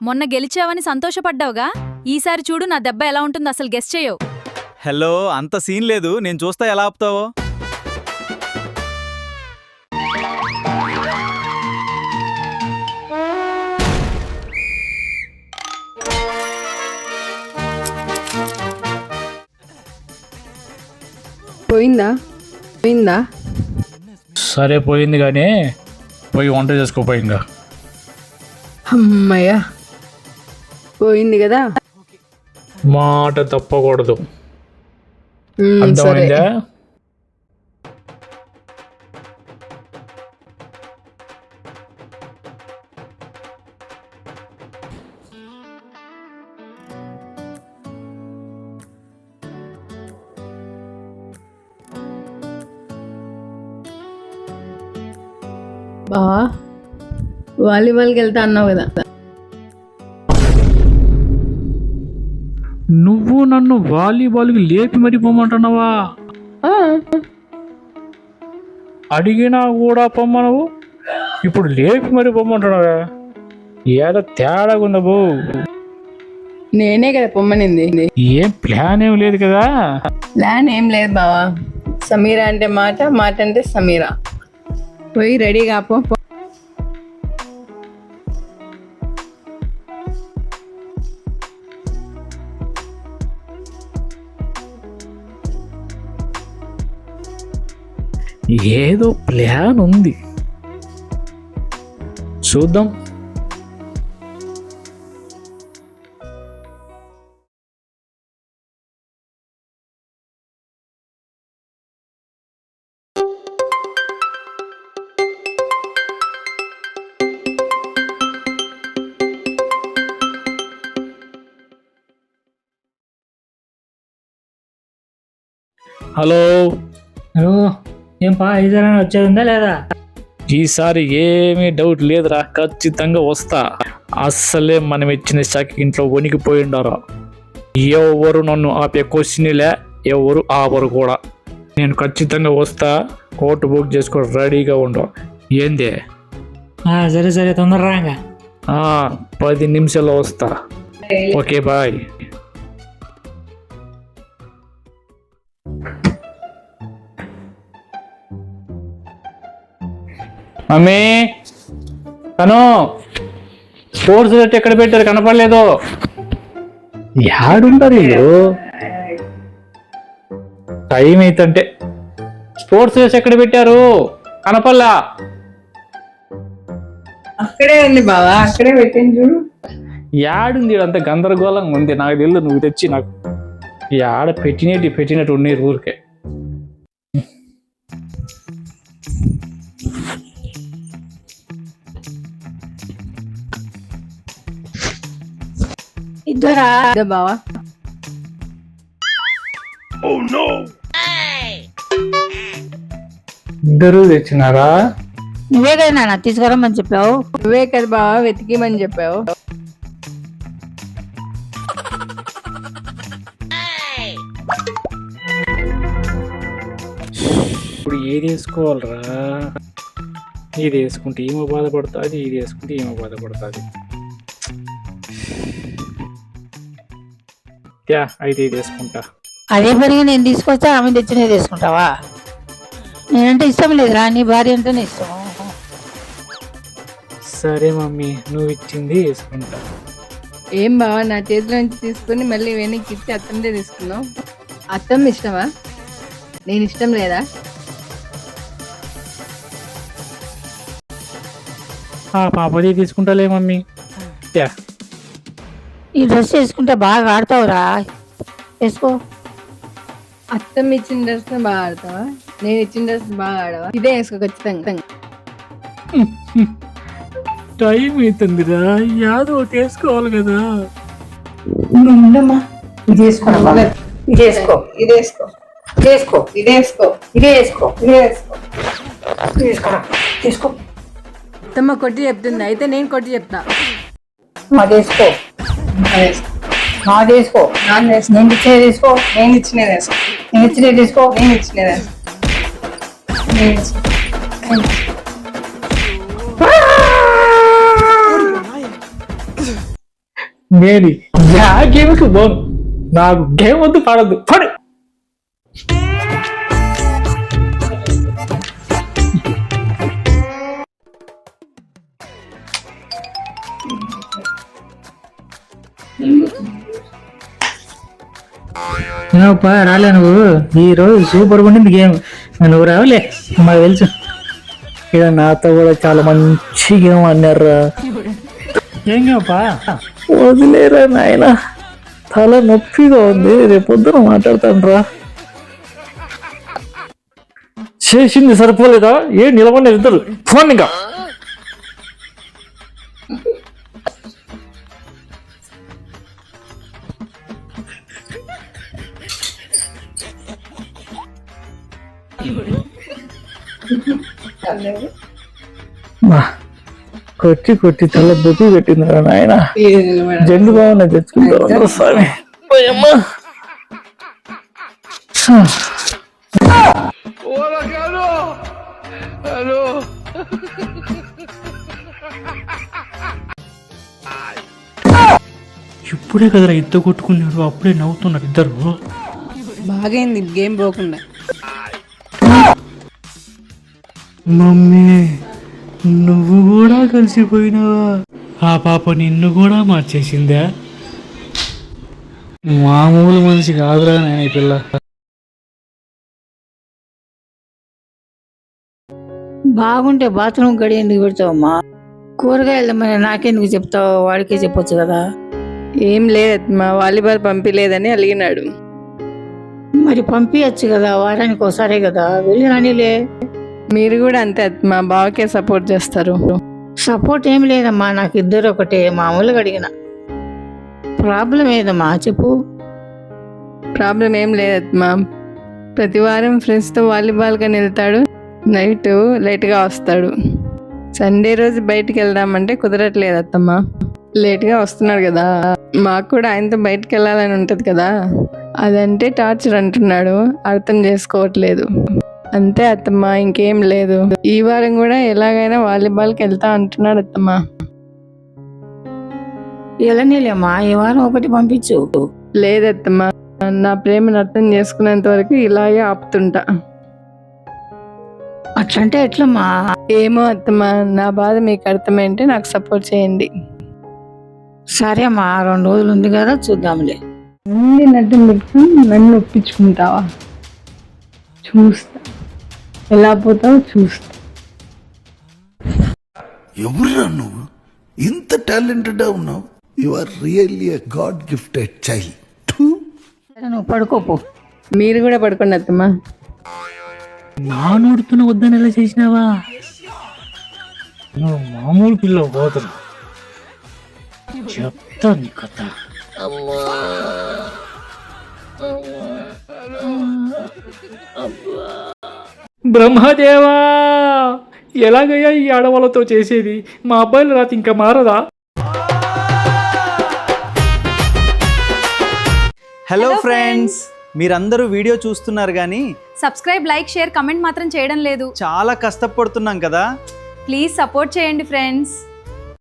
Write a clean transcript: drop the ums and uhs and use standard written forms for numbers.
మొన్న గెలిచావని సంతోషపడ్డావుగా, ఈసారి చూడు నా దెబ్బ ఎలా ఉంటుందో అసలు గెస్ చేయవు. హలో, అంత సీన్ లేదు, నేను చూస్తా ఎలా ఆపుతావో. పోయిందా పోయిందా సరే పోయింది కానీ పోయి వంట చేసుకోపోయి ఇంకా. అమ్మయ్యా పోయింది కదా. మాట తప్పకూడదు, సరే అర్థమైందా? బావా వాలీబాల్కి వెళ్తా అన్నావు కదా. నువ్వు నన్ను వాలీబాల్కి లేపి మరి పొమ్మంటున్నావా? ఆ, అడిగినా కూడా పొమ్మనవు, ఇప్పుడు లేపి మరి పొమ్మంటున్నావా? ఏదో తేడాగా ఉందా బో. నేనే కదా పొమ్మనింది. ఏం ప్లాన్ ఏం లేదు కదా. ప్లాన్ ఏం లేదు బావా, సమీరా అంటే మాట, మాట అంటే సమీరా. పోయి రెడీగా పో. ఏదో ప్లాన్ ఉంది, చూద్దాం. హలో, ఏం పా ఈసారి వచ్చేది ఉందా లేదా? ఈసారి ఏమీ డౌట్ లేదురా, ఖచ్చితంగా వస్తా. అస్సలే మనం ఇచ్చిన షాక్ ఇంట్లో వణికిపోయిండారా. ఎవరు నన్ను ఆపే క్వశ్చన్లే, ఎవరు ఆపరు కూడా. నేను ఖచ్చితంగా వస్తా, కోర్టు బుక్ చేసుకో, రెడీగా ఉండు. ఏందే? సరే సరే తొందరగా ఇంకా. 10 నిమిషాల్లో వస్తా. Okay bye. మమ్మీ, తను స్పోర్ట్స్ రేట్ ఎక్కడ పెట్టారు, కనపడలేదు. యాడుంటారు వీళ్ళు? టైం అయితంటే స్పోర్ట్స్ రేస్ ఎక్కడ పెట్టారు, కనపడలా. అక్కడే ఉంది బావా, అక్కడే పెట్టింది చూడు. యాడుంది? అంత గందరగోళంగా ఉంది, నాకు తెలియదు. నువ్వు తెచ్చి నాకు యాడ పెట్టినట్టు ఉన్నాయి ఊరికే. ఇద్దరా బావా? ఇద్దరు తెచ్చినారా? నువ్వే కదా నాన్న తీసుకురమ్మని చెప్పావు. నువ్వే కదా బావా వెతికిమని చెప్పావు. ఇప్పుడు ఏది వేసుకోవాలరా? ఇది వేసుకుంటే ఏమో బాధపడుతుంది, ఇది వేసుకుంటే ఏమో బాధపడుతుంది. అయితే ఇది వేసుకుంటా. అదే పనిగా నేను తీసుకొస్తా, ఆమె తెచ్చినే తీసుకుంటావా? నేనంటే ఇష్టం లేదురా, నీ భార్య అంటేనే ఇష్టం. సరే మమ్మీ, నువ్వు ఇచ్చింది వేసుకుంటా. ఏం బావా, నా చేతిలో నుంచి తీసుకుని మళ్ళీ వెనక్కి ఇచ్చి అత్తంటే తీసుకున్నావు. అత్తం ఇష్టమా? నేను ఇష్టం లేదా? పాపది తీసుకుంటాలే మమ్మీ. ఈ డ్రెస్ వేసుకుంటే బాగా ఆడతావురా, వేసుకో. అత్తం ఇచ్చిన డ్రెస్ బాగా ఆడతావా? నేను ఇచ్చిన డ్రెస్ బాగా ఆడవా? ఇదే వేసుకో ఖచ్చితంగా. టైం అవుతుందిరా, యాదో ఒకటి వేసుకోవాలి కదా. ఇది వేసుకో, ఇది వేసుకో, ఇది వేసుకో, ఇది వేసుకో, ఇది వేసుకో, ఇదే వేసుకో, ఇది వేసుకో. తీసుకోరా, తీసుకో. అత్తమ్మ కొట్టి చెప్తుంది, అయితే నేను కొట్టి చెప్తా. అది వేసుకో, అది వేసుకో, నాది వేసుకో, నాన్న వేసుకో, నేను ఇచ్చేది తీసుకో, నేను ఇచ్చినది వేసుకో, నేను ఇచ్చినది తీసుకో, నేను ఇచ్చినది వేసుకో, నేను వేసుకో. నేను వేసుకో. నేను ఆ గేమ్కి పోను. నాకు గేమ్ వద్దు, పడద్దు, పడు. రాలే నువ్వు, ఈరోజు సూపర్ ఉండింది గేమ్. నువ్వు రావులే, మాకు తెలుసు. ఇక నాతో కూడా చాలా మంచి గేమ్ అన్నారా. ఏం గేమప్పా? వదిలేరా నాయన, తల నొప్పిగా ఉంది, రేపొద్దున మాట్లాడతాను రా. చేసింది సరిపోలేదా? నిలబడి ఇద్దరు ఫోన్ ఇంకా. కొట్టి కొట్టి తల బొప్పి పెట్టిందిరా నాయన. జండు బాగున్నా తెచ్చుకుంటా స్వామి. ఇప్పుడే కదరా ఇద్దరు కొట్టుకున్నారు, అప్పుడే నవ్వుతున్నారు ఇద్దరు. బాగైంది గేమ్ పోకుండా. మమ్మీ నువ్వు కూడా కలిసిపోయినావా? ఆ పాప నిన్ను కూడా మార్చేసిందా? మామూలు మనిషి కాదురా నాయన ఈ పిల్ల. బాగుంటే బాత్రూమ్ గడి ఎందుకు పెడతావమ్మా? కూరగాయలు మరి నాకెందుకు చెప్తావు? వాడికే చెప్పొచ్చు కదా. ఏం లేదు మా వాలీబాల్ పంపిలేదని అలిగినాడు. మరి పంపించచ్చు కదా, వారానికి ఒకసారే కదా, వెళ్ళి రానిలే. మీరు కూడా అంతే మా బావకే సపోర్ట్ చేస్తారు. సపోర్ట్ ఏం లేదమ్మా, నాకు ఇద్దరు ఒకటే, మామూలుగా అడిగిన. ప్రాబ్లం ఏదమ్మా చెప్పు. ప్రాబ్లం ఏం లేదమ్మా, ప్రతి వారం ఫ్రెండ్స్తో వాలీబాల్ కానీ వెళ్తాడు, నైట్ లేట్గా వస్తాడు. సండే రోజు బయటికి వెళ్దామంటే కుదరట్లేదు అత్తమ్మ, లేట్గా వస్తున్నాడు కదా. మాకు కూడా ఆయనతో బయటికి వెళ్ళాలని ఉంటుంది కదా, అదంటే టార్చర్ అంటున్నాడు, అర్థం చేసుకోవట్లేదు. అంతే అత్తమ్మ, ఇంకేం లేదు. ఈ వారం కూడా ఎలాగైనా వాలీబాల్కి వెళ్తా అంటున్నాడు అత్తమ్మ. వెళ్ళనిలేమ్మా, ఈ వారం ఒకటి పంపించు. లేదత్తమ్మ, నా ప్రేమను అర్థం చేసుకునేంత వరకు ఇలాగే ఆపుతుంటా. అట్లంటే ఎట్లమ్మా? ఏమో అత్తమ్మ, నా బాధ మీకు అర్థమైంటే నాకు సపోర్ట్ చేయండి. సరే అమ్మా, 2 రోజులు ఉంది కదా, చూద్దాంలే. అన్ని నడ్డం పెట్టుకుని నన్ను ఒప్పించుకుంటావా? చూస్తా ఎలా పోతావు, చూస్తా. ఎవరురా నువ్వు? ఇంత టాలెంటెడ్గా ఉన్నావు. You are really a god gifted child. సరే, నువ్వు పడుకోపో. మీరు కూడా పడుకోండి అత్తమ్మ. నా నోడుతున్న వద్దని ఎలా చేసినావా? నువ్వు మామూలు పిల్ల పోతున్నా, చెప్తా నీ కథ. బ్రహ్మదేవా, ఎలాగయ్యా ఈ ఆడవాళ్ళతో చేసేది? మా అబ్బాయిల రాత ఇంకా మారదా? హలో ఫ్రెండ్స్, మీరందరూ వీడియో చూస్తున్నారు కానీ సబ్స్క్రైబ్, లైక్, షేర్, కమెంట్ మాత్రం చేయడం లేదు. చాలా కష్టపడుతున్నాం కదా. ప్లీజ్ సపోర్ట్ చేయండి ఫ్రెండ్స్.